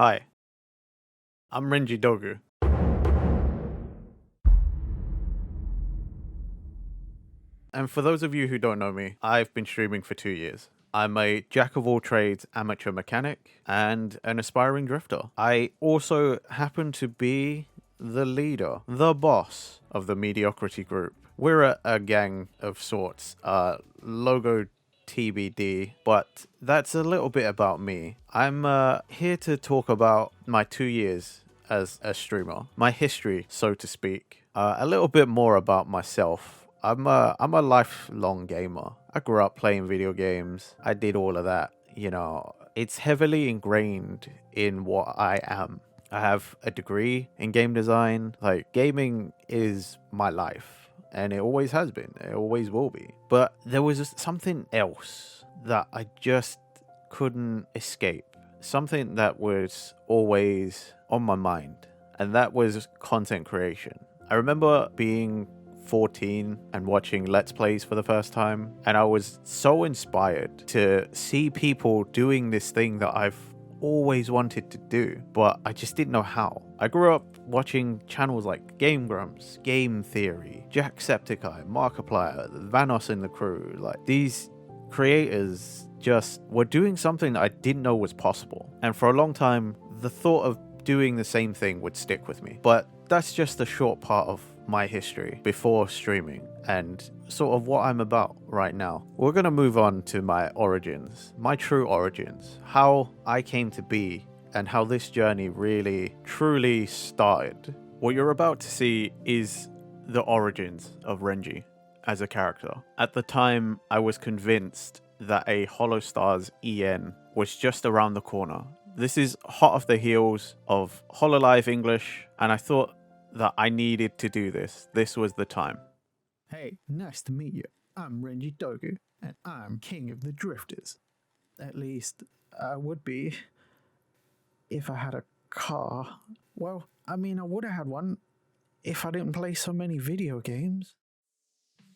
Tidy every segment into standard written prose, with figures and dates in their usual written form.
Hi, I'm Renji Dougu. And for those of you who don't know me, I've been streaming for 2 years. I'm a jack of all trades amateur mechanic and an aspiring drifter. I also happen to be the leader, the boss of the mediocrity group. We're a gang of sorts, logo TBD, but that's a little bit about me. I'm here to talk about my 2 years as a streamer, my history, so to speak, a little bit more about myself. I'm a lifelong gamer. I grew up playing video games. I did all of that. It's heavily ingrained in what I am. I have a degree in game design. Like, gaming is my life, and it always has been. It always will be. But there was something else that I just couldn't escape. Something that was always on my mind, and that was content creation. I remember being 14 and watching Let's Plays for the first time, and I was so inspired to see people doing this thing that I've always wanted to do, but I just didn't know how. I grew up watching channels like Game Grumps, Game Theory, Jacksepticeye, Markiplier, Vanos and the crew. Like, these creators just were doing something that I didn't know was possible, and for a long time the thought of doing the same thing would stick with me. But that's just a short part of my history before streaming and sort of what I'm about right now. We're going to move on to my origins, my true origins, how I came to be and how this journey really truly started. What you're about to see is the origins of Renji as a character. At the time, I was convinced that a HoloStars EN was just around the corner. This is hot off the heels of HoloLive English, and I thought that I needed to do this. This was the time. Hey, nice to meet you. I'm Renji Dougu, and I'm king of the drifters. At least, I would be if I had a car. Well, I would have had one if I didn't play so many video games.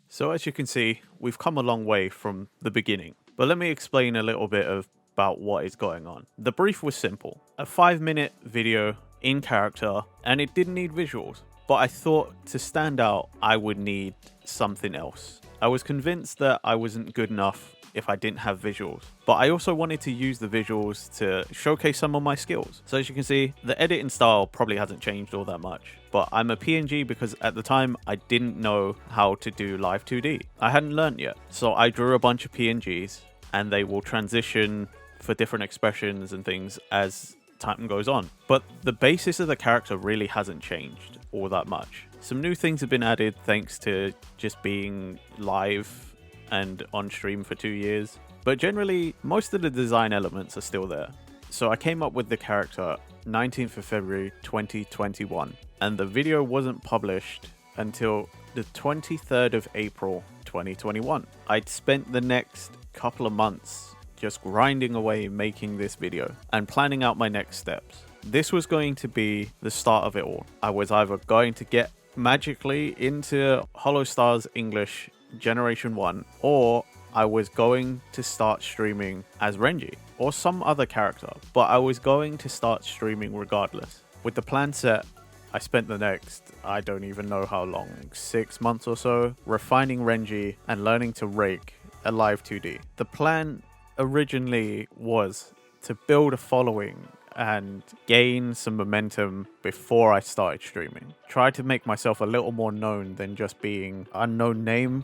So as you can see, we've come a long way from the beginning. But let me explain a little bit about what is going on. The brief was simple. A 5-minute video in character, and it didn't need visuals. But I thought to stand out, I would need something else. I was convinced that I wasn't good enough if I didn't have visuals. But I also wanted to use the visuals to showcase some of my skills. So as you can see, the editing style probably hasn't changed all that much. But I'm a PNG because at the time I didn't know how to do live 2D. I hadn't learned yet. So I drew a bunch of PNGs, and they will transition for different expressions and things as time goes on. But the basis of the character really hasn't changed all that much. Some new things have been added thanks to just being live and on stream for 2 years. But generally, most of the design elements are still there. So I came up with the character 19th of February 2021, and the video wasn't published until the 23rd of April 2021. I'd spent the next couple of months just grinding away making this video and planning out my next steps. This was going to be the start of it all. I was either going to get magically into HoloStars English Generation 1, or I was going to start streaming as Renji or some other character, but I was going to start streaming regardless. With the plan set, I spent the next, I don't even know how long, 6 months or so, refining Renji and learning to rake a live 2D. The plan originally was to build a following and gain some momentum before I started streaming. Try to make myself a little more known than just being an unknown name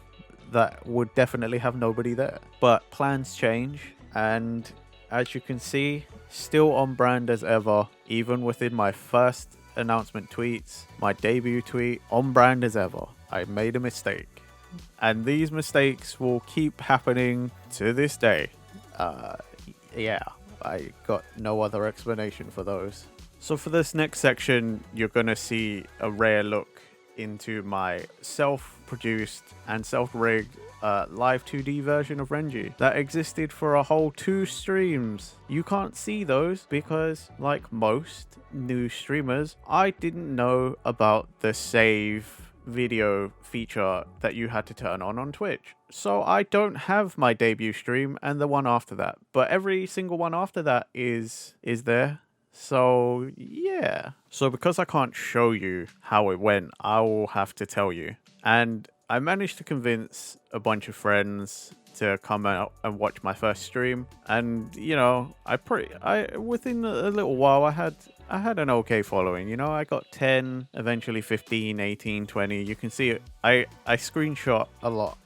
that would definitely have nobody there. But plans change, and as you can see, still on brand as ever. Even within my first announcement tweets, my debut tweet, on brand as ever. I made a mistake, and these mistakes will keep happening to this day. Yeah, I got no other explanation for those. So for this next section, you're gonna see a rare look into my self-produced and self-rigged live 2D version of Renji that existed for a whole 2 streams. You can't see those because, like most new streamers, I didn't know about the save video feature that you had to turn on Twitch. So I don't have my debut stream and the one after that, but every single one after that is there. So yeah. So because I can't show you how it went, I will have to tell you. And I managed to convince a bunch of friends to come out and watch my first stream. And you know, I within a little while I had an okay following. You know, I got 10, eventually 15, 18, 20. You can see it. I screenshot a lot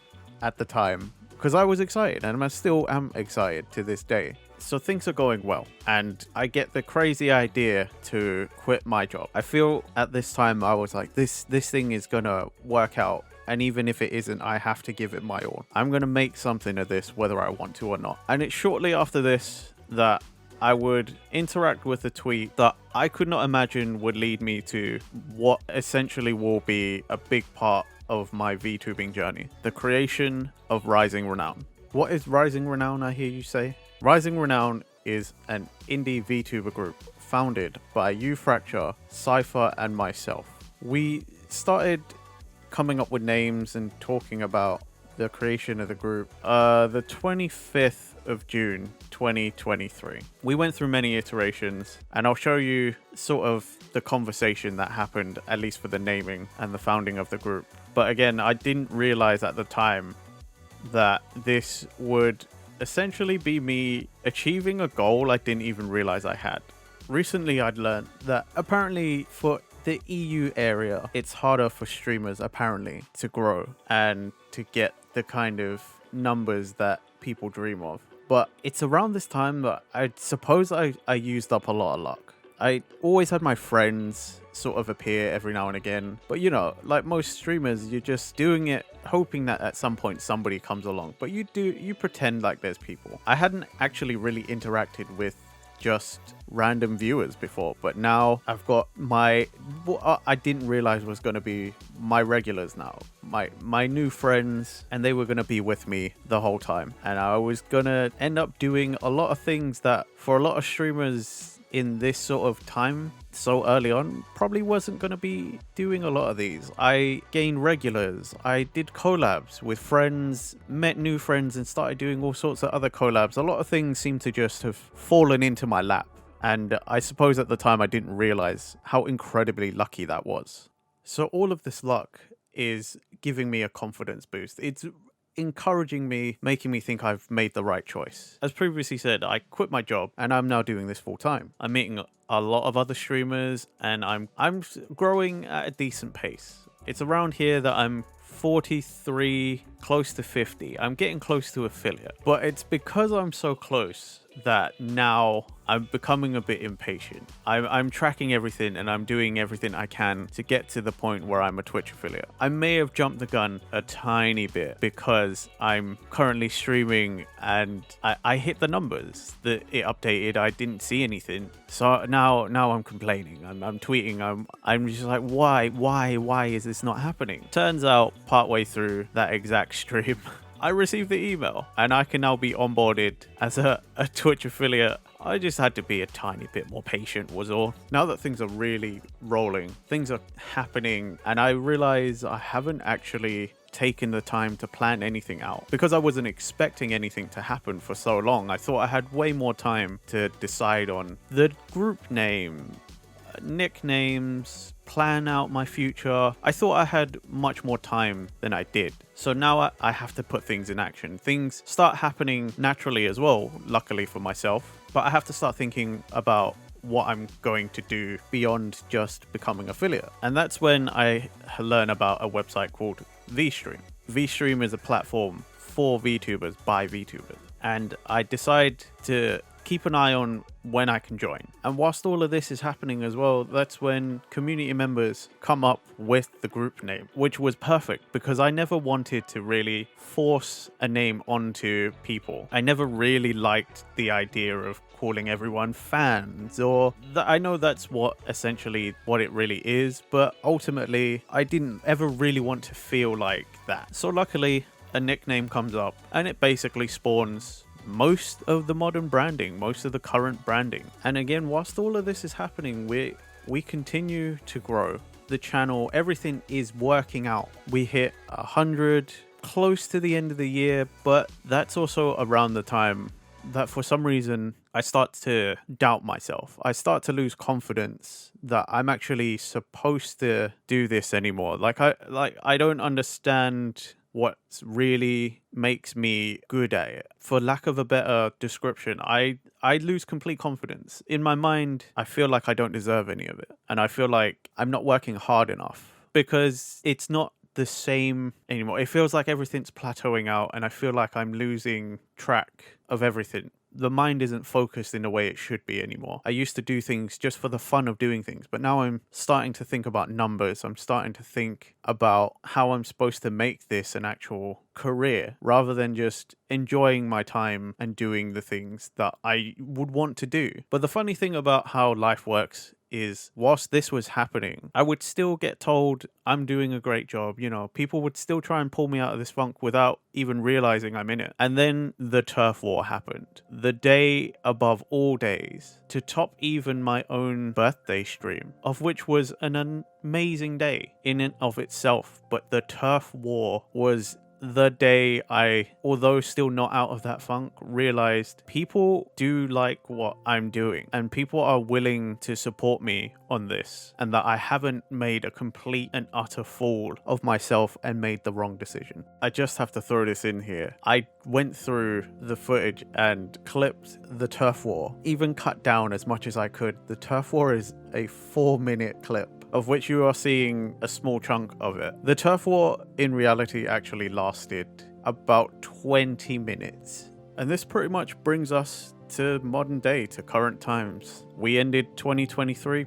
at the time because I was excited, and I still am excited to this day. So things are going well, and I get the crazy idea to quit my job. I feel at this time I was like, this thing is gonna work out, and even if it isn't, I have to give it my all. I'm gonna make something of this whether I want to or not. And it's shortly after this that I would interact with a tweet that I could not imagine would lead me to what essentially will be a big part of my VTubing journey: the creation of Rising Renown. What is Rising Renown, I hear you say? Rising Renown is an indie VTuber group founded by Fracture, Cypher, and myself. We started coming up with names and talking about the creation of the group the 25th of June 2023. We went through many iterations, and I'll show you sort of the conversation that happened, at least for the naming and the founding of the group. But again, I didn't realize at the time that this would essentially be me achieving a goal I didn't even realize I had. Recently, I'd learned that apparently for the EU area, it's harder for streamers apparently to grow and to get the kind of numbers that people dream of. But it's around this time that I suppose I used up a lot of luck. I always had my friends sort of appear every now and again. But you know, like most streamers, you're just doing it hoping that at some point somebody comes along. But you pretend like there's people. I hadn't actually really interacted with just random viewers before, but now I've got what I didn't realize was going to be my regulars now, my new friends, and they were going to be with me the whole time. And I was going to end up doing a lot of things that for a lot of streamers in this sort of time so early on probably wasn't going to be doing a lot of these. I gained regulars, I did collabs with friends, met new friends, and started doing all sorts of other collabs. A lot of things seem to just have fallen into my lap, and I suppose at the time I didn't realize how incredibly lucky that was. So all of this luck is giving me a confidence boost. It's encouraging me, making me think I've made the right choice. As previously said, I quit my job and I'm now doing this full time. I'm meeting a lot of other streamers, and I'm growing at a decent pace. It's around here that I'm 43, close to 50. I'm getting close to affiliate, but it's because I'm so close that now I'm becoming a bit impatient. I'm tracking everything and I'm doing everything I can to get to the point where I'm a Twitch affiliate. I may have jumped the gun a tiny bit because I'm currently streaming and I hit the numbers that it updated. I didn't see anything. So now I'm complaining. I'm tweeting. I'm just like, why is this not happening? Turns out partway through that exact stream, I received the email and I can now be onboarded as a Twitch affiliate. I just had to be a tiny bit more patient was all. Now that things are really rolling, things are happening, and I realize I haven't actually taken the time to plan anything out because I wasn't expecting anything to happen for so long. I thought I had way more time to decide on the group name, nicknames, plan out my future. I thought I had much more time than I did. So now I have to put things in action. Things start happening naturally as well, luckily for myself. But I have to start thinking about what I'm going to do beyond just becoming affiliate. And that's when I learn about a website called VStream. VStream is a platform for VTubers by VTubers. And I decide to keep an eye on when I can join. And whilst all of this is happening as well, that's when community members come up with the group name, which was perfect because I never wanted to really force a name onto people. I never really liked the idea of calling everyone fans, or I know that's what it really is, but ultimately I didn't ever really want to feel like that. So luckily a nickname comes up and it basically spawns most of the modern branding, most of the current branding. And again, whilst all of this is happening, we continue to grow the channel. Everything is working out. We hit 100 close to the end of the year, but that's also around the time that for some reason I start to doubt myself. I start to lose confidence that I'm actually supposed to do this anymore. I don't understand what really makes me good at it. For lack of a better description, I lose complete confidence. In my mind, I feel like I don't deserve any of it. And I feel like I'm not working hard enough because it's not the same anymore. It feels like everything's plateauing out and I feel like I'm losing track of everything. The mind isn't focused in the way it should be anymore. I used to do things just for the fun of doing things, but now I'm starting to think about numbers. I'm starting to think about how I'm supposed to make this an actual career rather than just enjoying my time and doing the things that I would want to do. But the funny thing about how life works is whilst this was happening, I would still get told I'm doing a great job. You know, people would still try and pull me out of this funk without even realizing I'm in it. And then the turf war happened. The day above all days, to top even my own birthday stream, of which was an amazing day in and of itself. But the turf war was the day I, although still not out of that funk, realized people do like what I'm doing and people are willing to support me on this, and that I haven't made a complete and utter fool of myself and made the wrong decision. I just have to throw this in here. I went through the footage and clipped the turf war, even cut down as much as I could. The turf war is a 4-minute clip, of which you are seeing a small chunk of it. The turf war in reality actually lasted about 20 minutes. And this pretty much brings us to modern day, to current times. We ended 2023,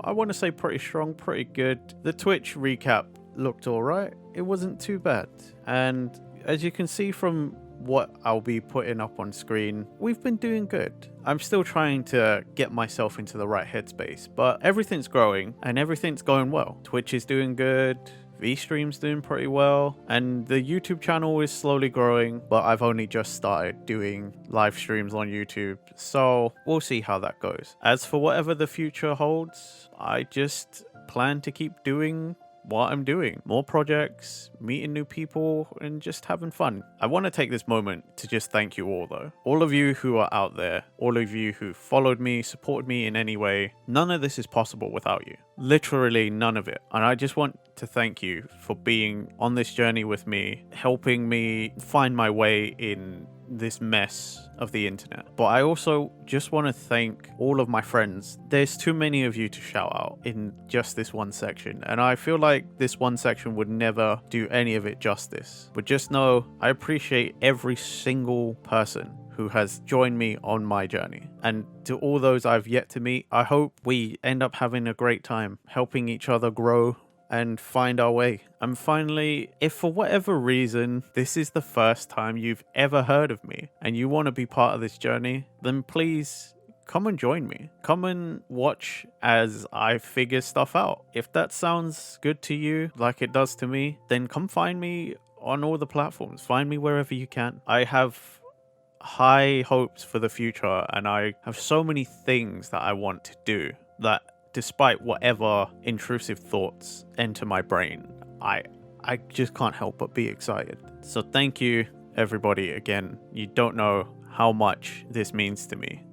I want to say pretty strong, pretty good. The Twitch recap looked alright. It wasn't too bad. And as you can see from what I'll be putting up on screen, we've been doing good. I'm still trying to get myself into the right headspace, but everything's growing and everything's going well. Twitch is doing good, V-Stream's doing pretty well, and the YouTube channel is slowly growing, but I've only just started doing live streams on YouTube, so we'll see how that goes. As for whatever the future holds, I just plan to keep doing what I'm doing. More projects, meeting new people, and just having fun. I want to take this moment to just thank you all though. All of you who are out there, all of you who followed me, supported me in any way, none of this is possible without you. Literally none of it. And I just want to thank you for being on this journey with me, helping me find my way in this mess of the internet. But I also just want to thank all of my friends. There's too many of you to shout out in just this one section, and I feel like this one section would never do any of it justice. But just know I appreciate every single person who has joined me on my journey. And to all those I've yet to meet, I hope we end up having a great time, helping each other grow and find our way. And finally, if for whatever reason this is the first time you've ever heard of me and you want to be part of this journey, then please come and join me. Come and watch as I figure stuff out. If that sounds good to you, like it does to me, then come find me on all the platforms. Find me wherever you can. I have high hopes for the future and I have so many things that I want to do that despite whatever intrusive thoughts enter my brain, I just can't help but be excited. So thank you everybody again. You don't know how much this means to me.